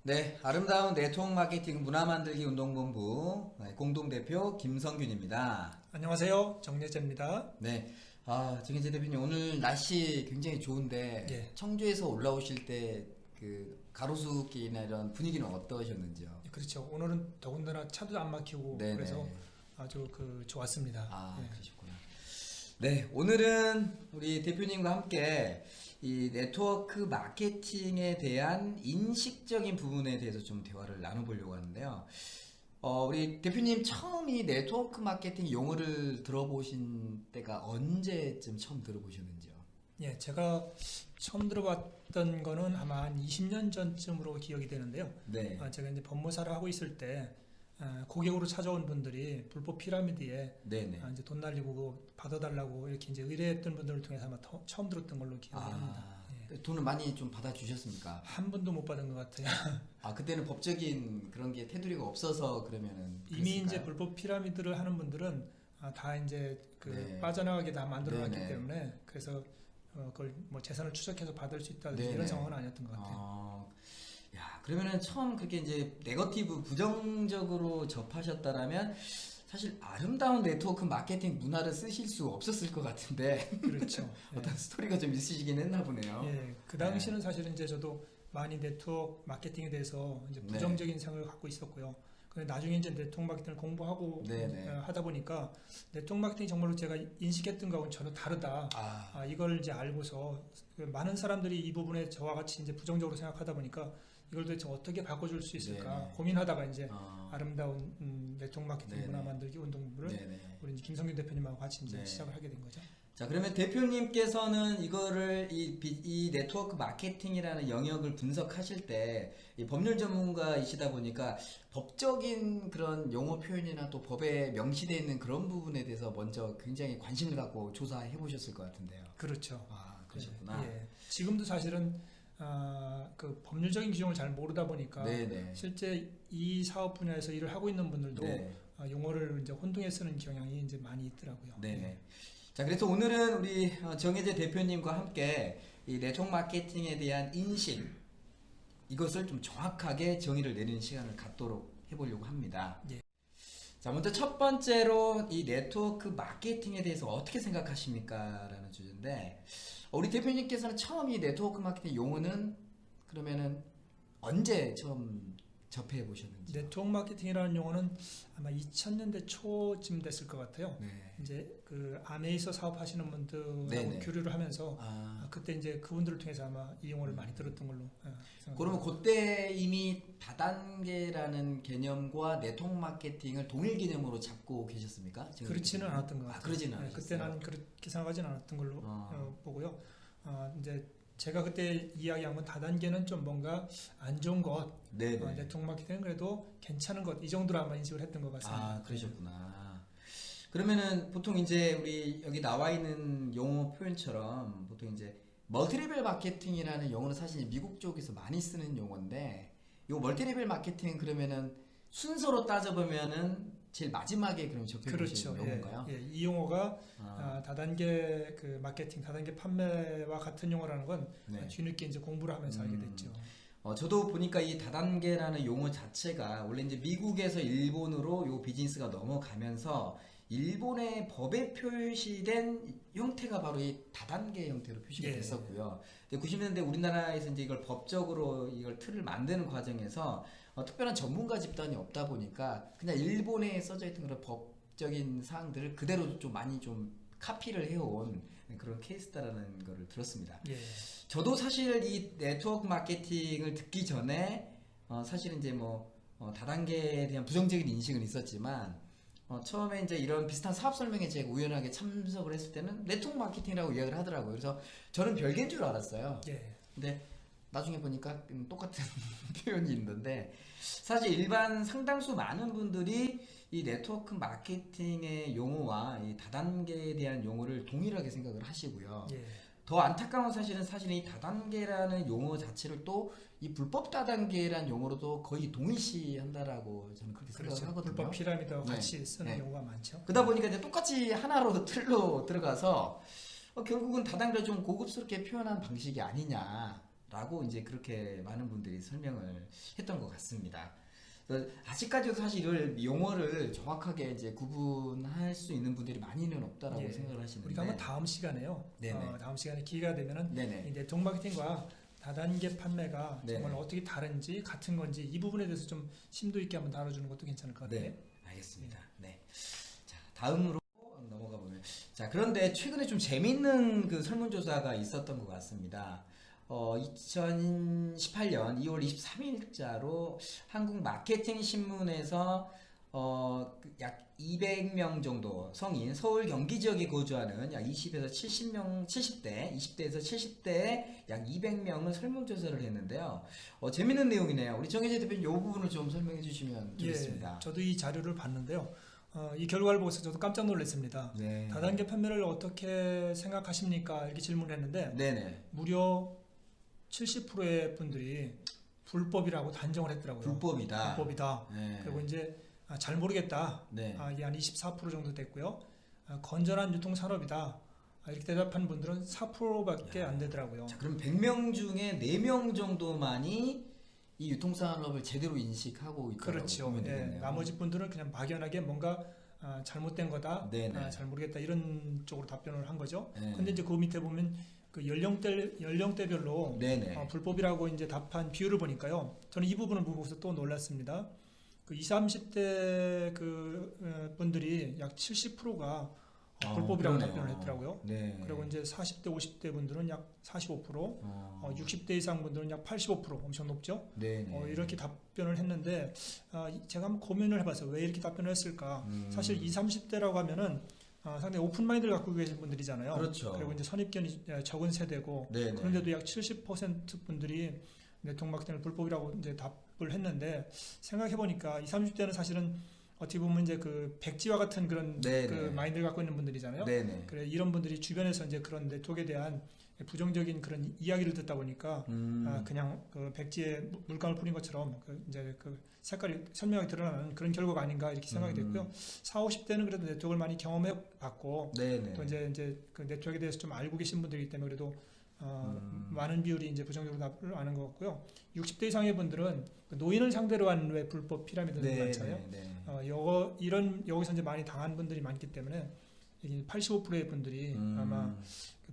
네, 아름다운 네트워크 마케팅 문화 만들기 운동본부 공동대표 김성균입니다. 안녕하세요. 정예재입니다. 네, 정혜재 대표님 오늘 날씨 굉장히 좋은데 예. 청주에서 올라오실 때 그 가로수길이나 이런 분위기는 어떠셨는지요? 그렇죠. 오늘은 더군다나 차도 안 막히고 네네. 그래서 아주 좋았습니다. 예. 그러셨구나. 네, 오늘은 우리 대표님과 함께 이 네트워크 마케팅에 대한 인식적인 부분에 대해서 좀 대화를 나눠보려고 하는데요. 우리 대표님 처음 이 네트워크 마케팅 용어를 들어보신 때가 언제쯤 처음 들어보셨는지요? 예, 제가 처음 들어봤던 거는 아마 한 20년 전쯤으로 기억이 되는데요. 네. 제가 이제 법무사를 하고 있을 때 고객으로 찾아온 분들이 불법 피라미드에 네네. 이제 돈 날리고 그거 받아달라고 이렇게 이제 의뢰했던 분들을 통해서 아마 처음 들었던 걸로 기억을 합니다. 예. 돈을 많이 좀 받아주셨습니까? 한 번도 못 받은 것 같아요. 그때는 법적인 그런 게 테두리가 없어서 그러면은 이미 이제 그랬을까요? 불법 피라미드를 하는 분들은 다 이제 네. 빠져나가게 다 만들어놨기 네네. 때문에 그래서 그걸 뭐 재산을 추적해서 받을 수 있다든지 네네. 이런 상황은 아니었던 것 같아요. 야, 그러면은 처음 그렇게 이제 네거티브 부정적으로 접하셨다라면 사실 아름다운 네트워크 마케팅 문화를 쓰실 수 없었을 것 같은데 그렇죠. 어떤 스토리가 좀 있으시긴 했나 보네요. 예, 그 당시는 사실은 이제 저도 많이 네트워크 마케팅에 대해서 이제 부정적인 생각을 갖고 있었고요. 근데 나중에 이제 네트워크 마케팅을 공부하고 네네. 하다 보니까 네트워크 마케팅이 정말로 제가 인식했던 거하고는 전혀 다르다. 이걸 이제 알고서 많은 사람들이 이 부분에 저와 같이 이제 부정적으로 생각하다 보니까 이걸 도대체 어떻게 바꿔줄 수 있을까 네네. 고민하다가 이제 아름다운 네트워크 마케팅 네네. 문화 만들기 운동부를 네네. 우리 이제 김성균 대표님하고 같이 이제 네. 시작을 하게 된 거죠. 자, 그러면 대표님께서는 이거를 이 네트워크 마케팅이라는 영역을 분석하실 때 이 법률 전문가이시다 보니까 법적인 그런 용어 표현이나 또 법에 명시되어 있는 그런 부분에 대해서 먼저 굉장히 관심을 갖고 조사해 보셨을 것 같은데요. 그렇죠. 그러셨구나. 예. 지금도 사실은 그 법률적인 규정을 잘 모르다 보니까 네네. 실제 이 사업 분야에서 일을 하고 있는 분들도 네. 용어를 이제 혼동해 쓰는 경향이 이제 많이 있더라고요. 네네. 자, 그래서 오늘은 우리 정혜재 대표님과 함께 이 네트워크 마케팅에 대한 인식, 이것을 좀 정확하게 정의를 내리는 시간을 갖도록 해보려고 합니다. 예. 자, 먼저 첫 번째로 이 네트워크 마케팅에 대해서 어떻게 생각하십니까? 라는 주제인데, 우리 대표님께서는 처음 이 네트워크 마케팅 용어는 그러면은 언제 처음 접해 보셨는지? 네트워크 마케팅이라는 용어는 아마 2000년대 초쯤 됐을 것 같아요. 네. 이제 그 아메이서 사업하시는 분들하고 네네. 교류를 하면서 그때 이제 그분들을 통해서 아마 이 용어를 많이 들었던 걸로 생각합니다. 그러면 그때 이미 다단계라는 개념과 네트워크 마케팅을 동일 개념으로 잡고 계셨습니까? 그렇지는 않았던 것 같아요. 그러지는 않았어요. 그때는 그렇게 생각하지는 않았던 걸로 보고요. 이제 제가 그때 이야기한 건 다단계는 좀 뭔가 안 좋은 것, 네네. 네트워크 마케팅은 그래도 괜찮은 것, 이 정도로 아마 인식을 했던 것 같습니다. 그러셨구나. 그러면은 보통 이제 우리 여기 나와 있는 용어 표현처럼 보통 이제 멀티레벨 마케팅이라는 용어는 사실 미국 쪽에서 많이 쓰는 용어인데, 요 멀티레벨 마케팅은 그러면은 순서로 따져보면은 제일 마지막에 그럼 접해보신 그렇죠. 용어인가요? 예, 이 용어가 다단계 그 마케팅, 다단계 판매와 같은 용어라는 건 네. 뒤늦게 이제 공부를 하면서 알게 됐죠. 저도 보니까 이 다단계라는 용어 자체가 원래 이제 미국에서 일본으로 요 비즈니스가 넘어가면서 일본의 법에 표시된 형태가 바로 이 다단계 형태로 표시가 예. 됐었고요. 근데 90년대 우리나라에서 이제 이걸 법적으로 이걸 틀을 만드는 과정에서 특별한 전문가 집단이 없다 보니까 그냥 일본에 써져 있던 그런 법적인 사항들을 그대로 좀 많이 좀 카피를 해온 그런 케이스다라는 거를 들었습니다. 예. 저도 사실 이 네트워크 마케팅을 듣기 전에 사실 이제 다단계에 대한 부정적인 인식은 있었지만 처음에 이제 이런 비슷한 사업 설명회 제가 우연하게 참석을 했을 때는 네트워크 마케팅이라고 이야기를 하더라고요. 그래서 저는 별개인 줄 알았어요. 예. 근데 나중에 보니까 똑같은 표현이 있는데 사실 일반 상당수 많은 분들이 이 네트워크 마케팅의 용어와 이 다단계에 대한 용어를 동일하게 생각을 하시고요. 예. 더 안타까운 사실은 사실 이 다단계라는 용어 자체를 또 이 불법 다단계라는 용어로도 거의 동일시한다라고 저는 그렇게 그렇죠. 생각하거든요. 불법 피라미드와 네. 같이 쓰는 네. 경우가 많죠. 그러다 보니까 이제 똑같이 하나로 틀로 들어가서 결국은 다단계를 좀 고급스럽게 표현한 방식이 아니냐 라고 이제 그렇게 많은 분들이 설명을 했던 것 같습니다. 아직까지도 사실 이걸 용어를 정확하게 이제 구분할 수 있는 분들이 많이는 없다라고 예. 생각을 하시는데 우리가 한번 다음 시간에요. 다음 시간에 기회가 되면은 이 네트워크 마케팅과 다단계 판매가 정말 어떻게 다른지 같은 건지 이 부분에 대해서 좀 심도 있게 한번 다뤄주는 것도 괜찮을 것 같아요. 네, 알겠습니다. 네. 자, 다음으로 넘어가 보면 그런데 최근에 좀 재밌는 그 설문조사가 있었던 것 같습니다. 2018년 2월 23일자로 한국 마케팅 신문에서 약 200명 정도 성인 서울 경기 지역에 거주하는 약 20에서 70명 70대 20대에서 70대의 약 200명을 설문조사를 했는데요. 재밌는 내용이네요. 우리 정혜재 대표님 이 부분을 좀 설명해 주시면 좋겠습니다. 저도 이 자료를 봤는데요. 이 결과를 보고서 저도 깜짝 놀랐습니다. 다단계 판매를 어떻게 생각하십니까? 이렇게 질문을 했는데 무려 70%의 분들이 불법이라고 단정을 했더라고요. 불법이다. 그리고 이제 잘 모르겠다. 이게 한 24% 정도 됐고요. 건전한 유통산업이다. 이렇게 대답한 분들은 4%밖에 안 되더라고요. 자, 그럼 100명 중에 4명 정도만이 이 유통산업을 제대로 인식하고 있다고 보면 되겠네요. 나머지 분들은 그냥 막연하게 뭔가 잘못된 거다, 잘 모르겠다 이런 쪽으로 답변을 한 거죠. 근데 이제 그 밑에 보면 그 연령대별로 불법이라고 이제 답한 비율을 보니까요. 저는 이 부분을 보고서 또 놀랐습니다. 그 20, 30대 그 분들이 약 70%가 불법이라고 답변을 했더라고요. 그리고 이제 40대, 50대 분들은 약 45%, 60대 이상 분들은 약 85%, 엄청 높죠. 이렇게 답변을 했는데 제가 한번 고민을 해봤어요. 왜 이렇게 답변을 했을까? 사실 20, 30대라고 하면은 상당히 오픈 마인드를 갖고 계신 분들이잖아요. 그리고 이제 선입견이 적은 세대고 그런데도 약 70% 분들이 네트워크 마케팅을 불법이라고 이제 답을 했는데 생각해 보니까 20, 30대는 사실은 어떻게 보면 이제 그 백지와 같은 그런 그 마인드를 갖고 있는 분들이잖아요. 그래 이런 분들이 주변에서 이제 그런 네트워크에 대한 부정적인 그런 이야기를 듣다 보니까 그냥 그 백지에 물감을 뿌린 것처럼 이제 그 색깔이 선명하게 드러나는 그런 결과가 아닌가 이렇게 생각이 됐고요. 40, 50대는 그래도 네트워크를 많이 경험해 봤고 또 이제 그 네트워크에 대해서 좀 알고 계신 분들이기 때문에 그래도 많은 비율이 이제 부정적으로 답을 아는 것 같고요. 60대 이상의 분들은 그 노인을 상대로 한 왜 불법 피라미드는 많잖아요. 여기서 이제 많이 당한 분들이 많기 때문에 85%의 분들이 아마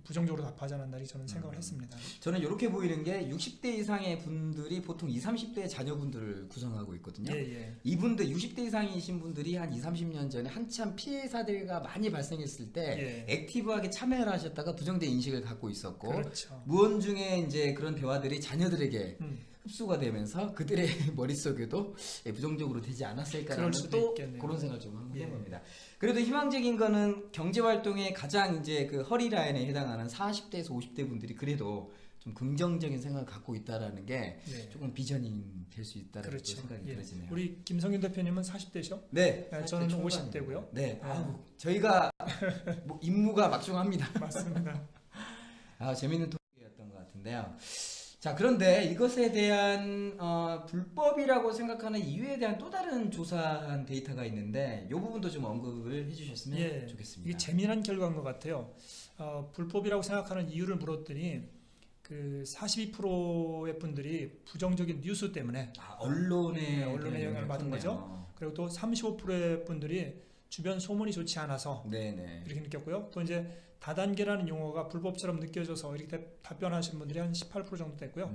부정적으로 답하지 않았나 저는 생각을 했습니다. 저는 이렇게 보이는 게 60대 이상의 분들이 보통 20, 30대의 자녀분들을 구성하고 있거든요. 이분들 60대 이상이신 분들이 한 20, 30년 전에 한참 피해 사례가 많이 발생했을 때 액티브하게 참여를 하셨다가 부정된 인식을 갖고 있었고 무언중에 이제 그런 대화들이 자녀들에게 흡수가 되면서 그들의 머릿속에도 부정적으로 되지 않았을까라는 또 그런 생각을 좀 한번 해봅니다. 그래도 희망적인 거는 경제활동의 가장 이제 그 허리라인에 해당하는 40대에서 50대 분들이 그래도 좀 긍정적인 생각을 갖고 있다라는 게 조금 비전이 될 수 있다는 생각이 들어지네요. 우리 김성윤 대표님은 40대죠? 저는 50대고요. 저희가 뭐 임무가 막중합니다. 맞습니다. 재밌는 토픽이었던 것 같은데요. 자, 그런데 이것에 대한 불법이라고 생각하는 이유에 대한 또 다른 조사한 데이터가 있는데 이 부분도 좀 언급을 해주셨으면 좋겠습니다. 이게 재미난 결과인 것 같아요. 불법이라고 생각하는 이유를 물었더니 그 42%의 분들이 부정적인 뉴스 때문에 언론의 영향을 받은 거죠. 그리고 또 35%의 분들이 주변 소문이 좋지 않아서 이렇게 느꼈고요. 또 이제 다단계라는 용어가 불법처럼 느껴져서 이렇게 답변하신 분들이 한 18% 정도 됐고요.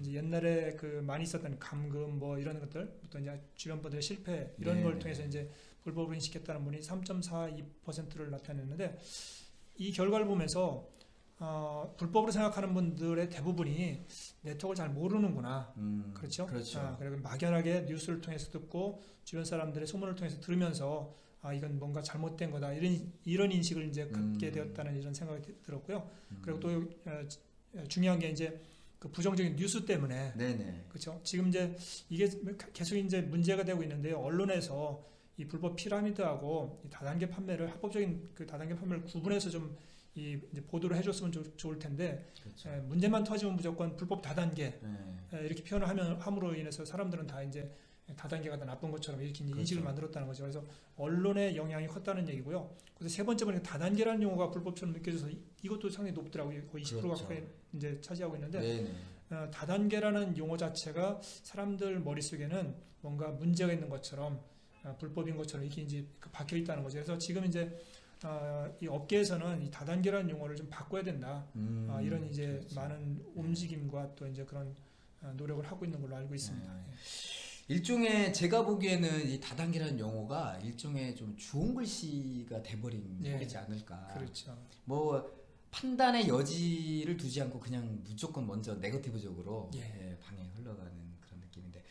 이제 옛날에 그 많이 있었던 감금 뭐 이런 것들, 또 이제 주변 분들의 실패 이런 걸 통해서 이제 불법으로 인식했다는 분이 3.42%를 나타냈는데 이 결과를 보면서 불법으로 생각하는 분들의 대부분이 네트워크를 잘 모르는구나. 그렇죠? 그리고 막연하게 뉴스를 통해서 듣고 주변 사람들의 소문을 통해서 들으면서 이건 뭔가 잘못된 거다 이런 인식을 이제 갖게 되었다는 이런 생각이 들었고요. 그리고 또 중요한 게 이제 그 부정적인 뉴스 때문에 그렇죠. 지금 이제 이게 계속 이제 문제가 되고 있는데요. 언론에서 이 불법 피라미드하고 이 다단계 판매를 합법적인 그 다단계 판매를 구분해서 좀 이제 보도를 해줬으면 좋을 텐데 문제만 터지면 무조건 불법 다단계 이렇게 표현을 함으로 인해서 사람들은 다 이제 다단계가 다 나쁜 것처럼 이렇게 인식을 만들었다는 거죠. 그래서 언론의 영향이 컸다는 얘기고요. 그래서 세 번째 보니까 다단계라는 용어가 불법처럼 느껴져서 이것도 상당히 높더라고요. 거의 20% 가까이 이제 차지하고 있는데 다단계라는 용어 자체가 사람들 머릿속에는 뭔가 문제가 있는 것처럼 불법인 것처럼 이렇게 이제 박혀 있다는 거죠. 그래서 지금 이제 이 업계에서는 이 다단계라는 용어를 좀 바꿔야 된다. 이런 이제 그렇죠. 많은 움직임과 또 이제 그런 노력을 하고 있는 걸로 알고 있습니다. 일종의 제가 보기에는 이 다단계라는 용어가 일종의 좀 주홍 글씨가 돼버린 거지 않을까. 그렇죠. 뭐 판단의 여지를 두지 않고 그냥 무조건 먼저 네거티브적으로 방에 흘러가는 그런 느낌인데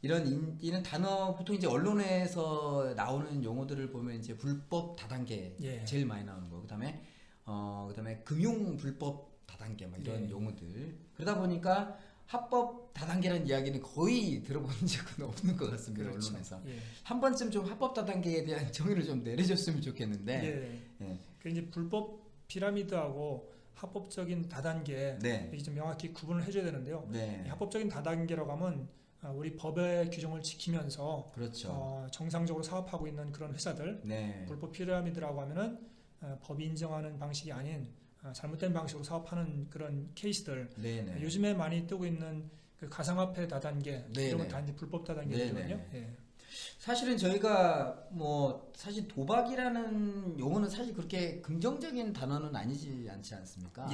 이런 단어 보통 이제 언론에서 나오는 용어들을 보면 이제 불법 다단계 제일 많이 나오는 거. 그다음에 금융 불법 다단계 막 이런 용어들. 그러다 보니까 합법 다단계라는 이야기는 거의 들어본 적은 없는 것 같습니다. 그렇죠. 언론에서 한 번쯤 좀 합법 다단계에 대한 정의를 좀 내려줬으면 좋겠는데. 그 이제 불법 피라미드하고 합법적인 다단계 이게 좀 명확히 구분을 해줘야 되는데요. 합법적인 다단계라고 하면 우리 법의 규정을 지키면서 그렇죠. 정상적으로 사업하고 있는 그런 회사들. 불법 피라미드라고 하면은 법이 인정하는 방식이 아닌 잘못된 방식으로 사업하는 그런 케이스들. 요즘에 많이 뜨고 있는 그 가상화폐 다단계 이런 건 다 이제 불법 다단계거든요. 사실은 저희가 뭐 사실 도박이라는 용어는 사실 그렇게 긍정적인 단어는 아니지 않지 않습니까?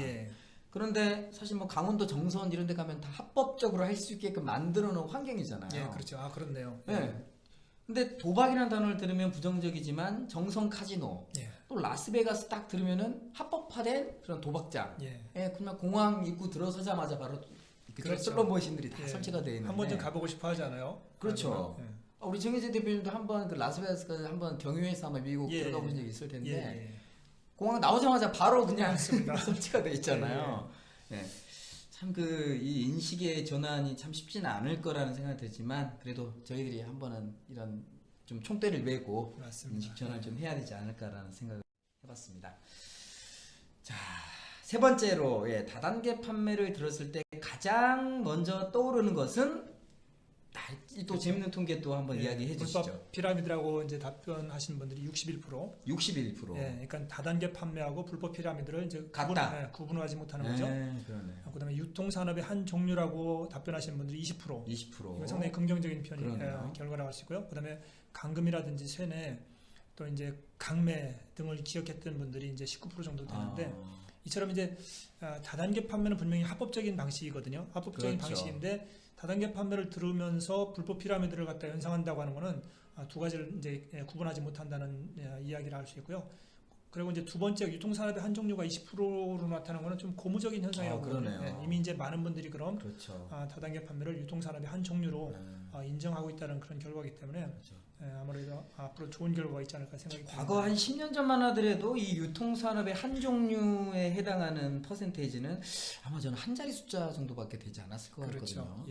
그런데 사실 뭐 강원도 정선 이런 데 가면 다 합법적으로 할 수 있게끔 만들어 놓은 환경이잖아요. 그렇죠. 그렇네요. 근데 도박이라는 단어를 들으면 부정적이지만 정성 카지노 또 라스베가스 딱 들으면은 합법화된 그런 도박장. 그냥 공항 입구 들어서자마자 바로 슬롯 머신들이 다 설치가 되어 있는데 한 번쯤 가보고 싶어 하잖아요. 그렇죠. 우리 정혜재 대표님도 한번 그 라스베가스까지 한번 경유해서 아마 미국 들어가 본 적이 있을 텐데 공항 나오자마자 바로 그냥 설치가 돼 있잖아요. 참 그 이 인식의 전환이 참 쉽지는 않을 거라는 생각이 들지만 그래도 저희들이 한번은 이런 좀 총대를 메고 인식 전환을 좀 해야 되지 않을까라는 생각을 해봤습니다. 자, 세 번째로 다단계 판매를 들었을 때 가장 먼저 떠오르는 것은 또 재밌는 통계 또 한번 이야기해 주시죠. 불법 피라미드라고 이제 답변하신 분들이 61%. 61%. 그러니까 다단계 판매하고 불법 피라미드를 이제 구분하지 못하는 거죠. 그다음에 유통산업의 한 종류라고 답변하시는 분들이 20%. 이건 상당히 긍정적인 결과라고 할 수 있고요. 그다음에 강금이라든지 쇠뇌 또 이제 강매 등을 기억했던 분들이 이제 19% 정도 되는데 이처럼 이제 다단계 판매는 분명히 합법적인 방식이거든요. 합법적인 방식인데 다단계 판매를 들으면서 불법 피라미드를 갖다 연상한다고 하는 것은 두 가지를 이제 구분하지 못한다는 이야기를 할 수 있고요. 그리고 이제 두 번째 유통산업의 한 종류가 20%로 나타나는 것은 좀 고무적인 현상이라고 보거든요. 이미 이제 많은 분들이 그럼 다단계 판매를 유통산업의 한 종류로 인정하고 있다는 그런 결과이기 때문에 아무래도 앞으로 좋은 결과가 있지 않을까 생각이 듭니다. 과거 한 10년 전만 하더라도 이 유통산업의 한 종류에 해당하는 퍼센테이지는 아마 저는 한 자리 숫자 정도밖에 되지 않았을 것 같거든요.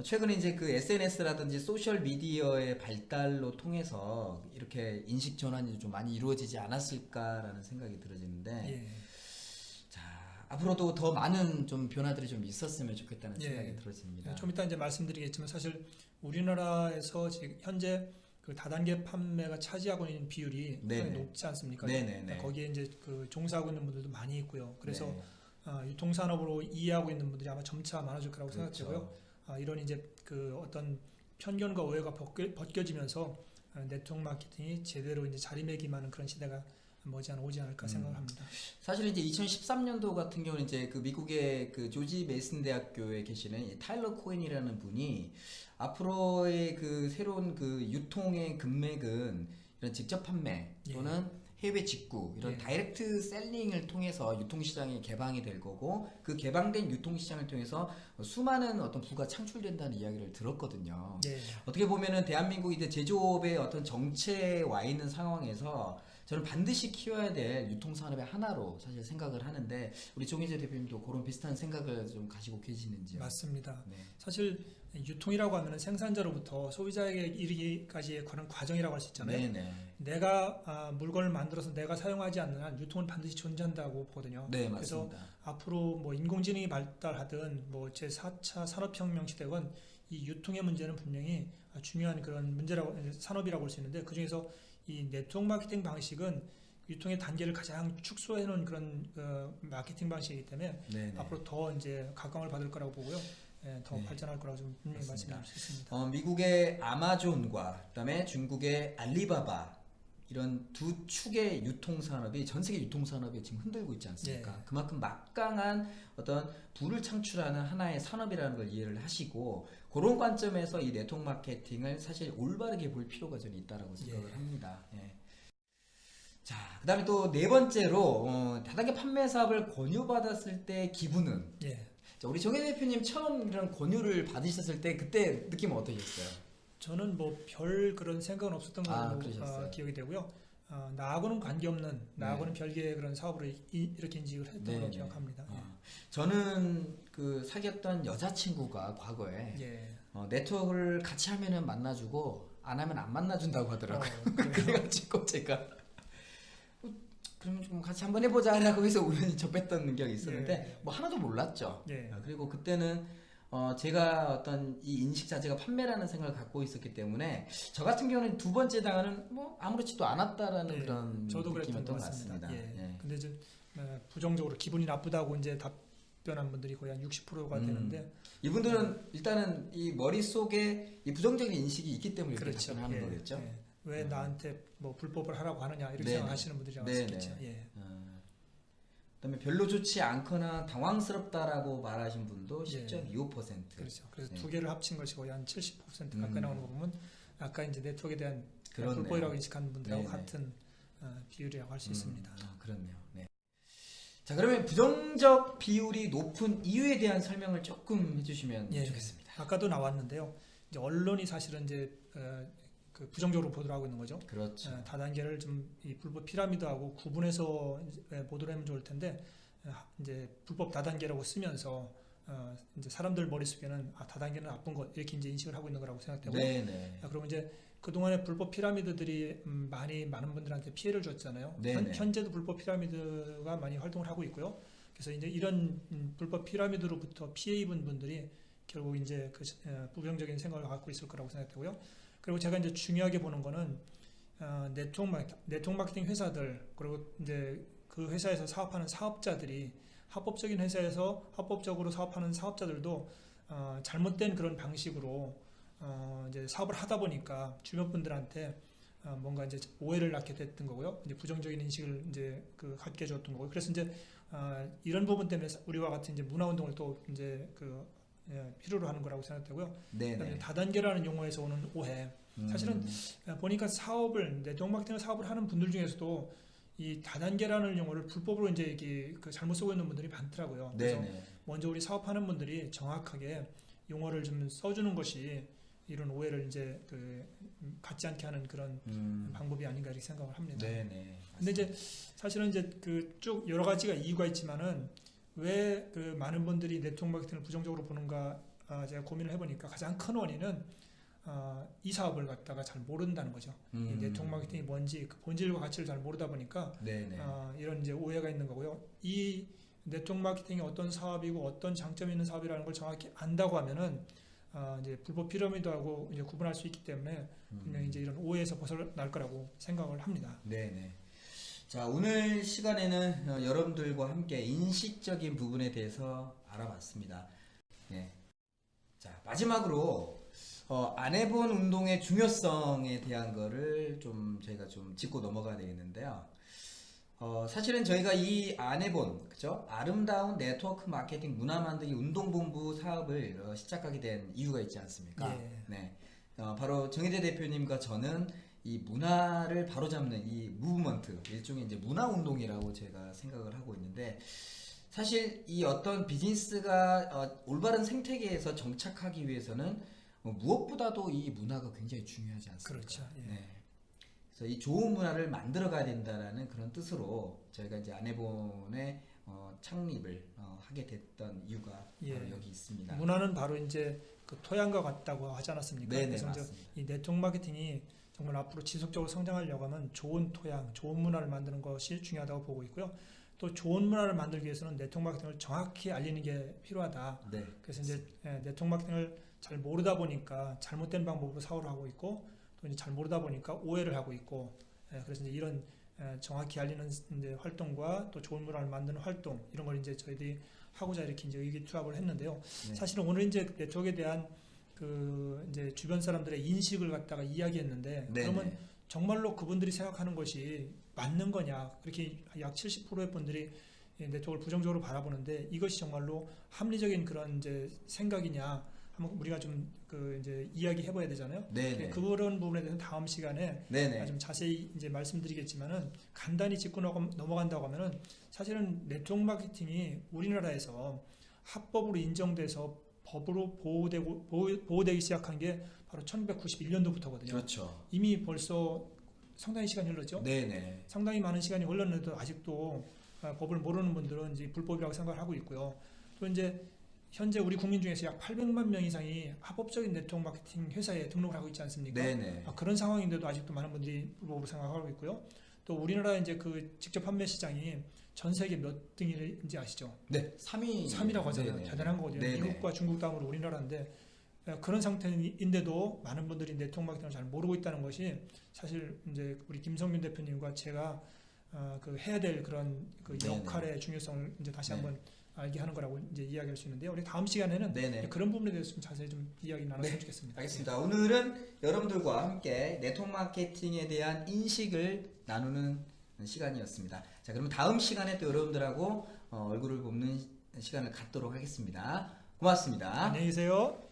최근에 이제 그 SNS라든지 소셜 미디어의 발달로 통해서 이렇게 인식 전환이 좀 많이 이루어지지 않았을까라는 생각이 들어지는데, 자 앞으로도 더 많은 좀 변화들이 좀 있었으면 좋겠다는 생각이 들어집니다. 좀 이따 이제 말씀드리겠지만 사실 우리나라에서 지금 현재 그 다단계 판매가 차지하고 있는 비율이 상당히 높지 않습니까? 거기에 이제 그 종사하고 있는 분들도 많이 있고요. 그래서 유통산업으로 이해하고 있는 분들이 아마 점차 많아질 거라고 생각되고요. 이런 이제 그 어떤 편견과 오해가 벗겨지면서 네트워크 마케팅이 제대로 이제 자리매김하는 그런 시대가 머지않아 오지 않을까 생각합니다. 사실 이제 2013년도 같은 경우는 이제 그 미국의 그 조지 메이슨 대학교에 계시는 타일러 코엔이라는 분이 앞으로의 그 새로운 그 유통의 금맥은 이런 직접 판매 또는 해외 직구 이런 다이렉트 셀링을 통해서 유통시장이 개방이 될 거고 그 개방된 유통시장을 통해서 수많은 어떤 부가 창출된다는 이야기를 들었거든요. 어떻게 보면은 대한민국이 이제 제조업의 어떤 정체에 와 있는 상황에서 저는 반드시 키워야 될 유통산업의 하나로 사실 생각을 하는데 우리 정희재 대표님도 그런 비슷한 생각을 좀 가지고 계시는지요? 맞습니다. 사실 유통이라고 하면 생산자로부터 소비자에게 이르기까지의 그런 과정이라고 할 수 있잖아요. 내가 물건을 만들어서 내가 사용하지 않는 한 유통은 반드시 존재한다고 보거든요. 그래서 앞으로 뭐 인공지능이 발달하든 뭐 제4차 산업혁명 시대건 이 유통의 문제는 분명히 중요한 그런 문제라고 산업이라고 볼 수 있는데 그 중에서 이 네트워크 마케팅 방식은 유통의 단계를 가장 축소해 놓은 그런 마케팅 방식이기 때문에 네네. 앞으로 더 이제 각광을 받을 거라고 보고요. 예, 더 네. 발전할 거라고 좀 분명히 맞습니다. 말씀드릴 수 있습니다. 미국의 아마존과 그다음에 중국의 알리바바 이런 두 축의 유통산업이 전 세계 유통산업이 지금 흔들고 있지 않습니까? 예. 그만큼 막강한 어떤 부를 창출하는 하나의 산업이라는 걸 이해를 하시고 그런 관점에서 이 네트워크 마케팅을 사실 올바르게 볼 필요가 저는 있다라고 생각을 예. 합니다. 예. 자, 그다음에 또 네 번째로 다단계 판매 사업을 권유받았을 때 기분은 예. 자, 우리 정혜 대표님 처음 이런 권유를 받으셨을 때 그때 느낌은 어떠셨어요? 저는 뭐 별 그런 생각은 없었던 걸로 그러셨어요. 기억이 되고요. 나하고는 관계없는 나하고는 별개의 그런 사업으로 이렇게 인식을 했던 걸로 네네. 기억합니다. 저는 그 사귀었던 여자친구가 과거에 예. 네트워크를 같이 하면은 만나주고 안 하면 안 만나준다고 하더라고요. 그래요? 그래가지고 제가 그럼 좀 같이 한번 해보자 하려고 해서 우연히 접했던 기억이 있었는데 예. 뭐 하나도 몰랐죠. 예. 그리고 그때는 제가 어떤 이 인식 자체가 판매라는 생각을 갖고 있었기 때문에 저 같은 경우는 두 번째 당하는 뭐 아무렇지도 않았다라는 예. 그런 저도 그랬던 느낌이었던 것 것 같습니다. 같습니다. 예. 근데 좀 부정적으로 기분이 나쁘다고 이제 답변한 분들이 거의 한 60%가 되는데 이분들은 일단은 이 머릿속에 이 부정적인 인식이 있기 때문에 이렇게 그렇죠. 답변하는 예. 거겠죠. 예. 왜 나한테 뭐 불법을 하라고 하느냐 이렇게 네네. 생각하시는 분들이 네네. 많겠죠. 예. 그다음에 별로 좋지 않거나 당황스럽다라고 말하신 분도 예. 10.25%. 그렇죠. 그래서 네. 두 개를 합친 것이 거의 한 70% 가까이 나오는 거 보면 아까 이제 네트워크에 대한 그렇네요. 불법이라고 인식하는 분들하고 네네. 같은 비율이라고 할 수 있습니다. 그렇네요. 네. 자, 그러면 부정적 비율이 높은 이유에 대한 설명을 조금 해주시면 예. 좋겠습니다. 아까도 나왔는데요. 이제 언론이 사실은 이제 그 부정적으로 보도를 하고 있는 거죠. 그렇죠. 다단계를 좀 이 불법 피라미드하고 구분해서 보도를 하면 좋을 텐데 이제 불법 다단계라고 쓰면서 이제 사람들 머릿속에는 다단계는 나쁜 것 이렇게 이제 인식을 하고 있는 거라고 생각되고 네네. 그리고 이제 그동안에 불법 피라미드들이 많은 분들한테 피해를 줬잖아요. 네네. 현재도 불법 피라미드가 많이 활동을 하고 있고요. 그래서 이제 이런 불법 피라미드로부터 피해 입은 분들이 결국 이제 그 부정적인 생각을 갖고 있을 거라고 생각되고요. 그리고 제가 이제 중요하게 보는 거는 네트워크 마케팅 회사들 그리고 이제 그 회사에서 사업하는 사업자들이 합법적인 회사에서 합법적으로 사업하는 사업자들도 잘못된 그런 방식으로 이제 사업을 하다 보니까 주변 분들한테 뭔가 이제 오해를 낳게 됐던 거고요. 이제 부정적인 인식을 이제 갖게 해줬던 거고요. 그래서 이제 이런 부분 때문에 우리와 같은 이제 문화 운동을 또 이제 필요로 하는 거라고 생각되고요. 네네. 다단계라는 용어에서 오는 오해. 사실은 보니까 네트워크 마케팅 사업을 하는 분들 중에서도 이 다단계라는 용어를 불법으로 이제 이게 잘못 쓰고 있는 분들이 많더라고요. 그래서 네네. 먼저 우리 사업하는 분들이 정확하게 용어를 좀 써주는 것이 이런 오해를 이제 갖지 않게 하는 그런 방법이 아닌가 이렇게 생각을 합니다. 네네. 근데 이제 사실은 이제 쭉 여러 가지가 이유가 있지만은 왜 많은 분들이 네트워크 마케팅을 부정적으로 보는가 제가 고민을 해보니까 가장 큰 원인은 이 사업을 갖다가 잘 모른다는 거죠. 이 네트워크 마케팅이 뭔지 그 본질과 가치를 잘 모르다 보니까 이런 이제 오해가 있는 거고요. 이 네트워크 마케팅이 어떤 사업이고 어떤 장점이 있는 사업이라는 걸 정확히 안다고 하면은 이제 불법 피라미드하고 이제 구분할 수 있기 때문에 분명히 이제 이런 오해에서 벗어날 거라고 생각을 합니다. 네네. 자, 오늘 시간에는 여러분들과 함께 인식적인 부분에 대해서 알아봤습니다. 네. 자, 마지막으로 안 해본 운동의 중요성에 대한 거를 좀 저희가 좀 짚고 넘어가야 되겠는데요. 사실은 저희가 이 안 해본 그죠? 아름다운 네트워크 마케팅 문화 만들기 운동본부 사업을 시작하게 된 이유가 있지 않습니까? 예. 네. 바로 정혜대 대표님과 저는 이 문화를 바로잡는 이 무브먼트 일종의 이제 문화 운동이라고 제가 생각을 하고 있는데 사실 이 어떤 비즈니스가 올바른 생태계에서 정착하기 위해서는 무엇보다도 이 문화가 굉장히 중요하지 않습니까? 그렇죠. 예. 네. 그래서 이 좋은 문화를 만들어 가야 된다라는 그런 뜻으로 저희가 이제 아내본의 창립을 하게 됐던 이유가 바로 여기 있습니다. 문화는 바로 이제 토양과 같다고 하지 않았습니까? 네네, 그래서 맞습니다. 이 네트워크 마케팅이 정말 앞으로 지속적으로 성장하려고 하면 좋은 토양, 좋은 문화를 만드는 것이 중요하다고 보고 있고요. 또 좋은 문화를 만들기 위해서는 네트워크 마케팅을 정확히 알리는 게 필요하다. 네. 그래서 이제 네트워크 마케팅을 잘 모르다 보니까 잘못된 방법으로 사업을 하고 있고 또 이제 잘 모르다 보니까 오해를 하고 있고 그래서 이제 이런 정확히 알리는 이제 활동과 또 좋은 문화를 만드는 활동 이런 걸 이제 저희들이 하고자 이렇게 이제 의기투합을 했는데요. 네. 사실은 오늘 이제 네트워크에 대한 그 이제 주변 사람들의 인식을 갖다가 이야기했는데 그러면 정말로 그분들이 생각하는 것이 맞는 거냐 그렇게 약 70%의 분들이 네트워크를 부정적으로 바라보는데 이것이 정말로 합리적인 그런 이제 생각이냐 한번 우리가 좀 그 이제 이야기해 봐야 되잖아요. 네네. 그런 부분에 대해서 다음 시간에 좀 자세히 이제 말씀드리겠지만은 간단히 짚고 넘어간다고 하면은 사실은 네트워크 마케팅이 우리나라에서 합법으로 인정돼서 법으로 보호되기 시작한 게 바로 1991년도부터거든요. 그렇죠. 이미 벌써 상당히 시간이 흘렀죠. 네네. 상당히 많은 시간이 흘렀는데도 아직도 법을 모르는 분들은 이제 불법이라고 생각을 하고 있고요. 또 이제 현재 우리 국민 중에서 약 800만 명 이상이 합법적인 네트워크 마케팅 회사에 등록을 하고 있지 않습니까? 네네. 그런 상황인데도 아직도 많은 분들이 불법으로 생각하고 있고요. 또 우리나라 이제 그 직접 판매 시장이 전 세계 몇 등인지 아시죠? 네, 3위라고 하잖아요. 네네. 대단한 거거든요. 네네. 미국과 중국 다음으로 우리나라인데 그런 상태인데도 많은 분들이 네트워크 마케팅을 잘 모르고 있다는 것이 사실 이제 우리 김성균 대표님과 제가 그 해야 될 그런 그 역할의 중요성을 이제 다시 한번 알게 하는 거라고 이제 이야기할 수 있는데요. 우리 다음 시간에는 그런 부분에 대해서 좀 자세히 좀 이야기 나눴으면 좋겠습니다. 알겠습니다. 오늘은 여러분들과 함께 네트워크 마케팅에 대한 인식을 나누는 시간이었습니다. 자, 그러면 다음 시간에 또 여러분들하고 얼굴을 보는 시간을 갖도록 하겠습니다. 고맙습니다. 안녕히 계세요.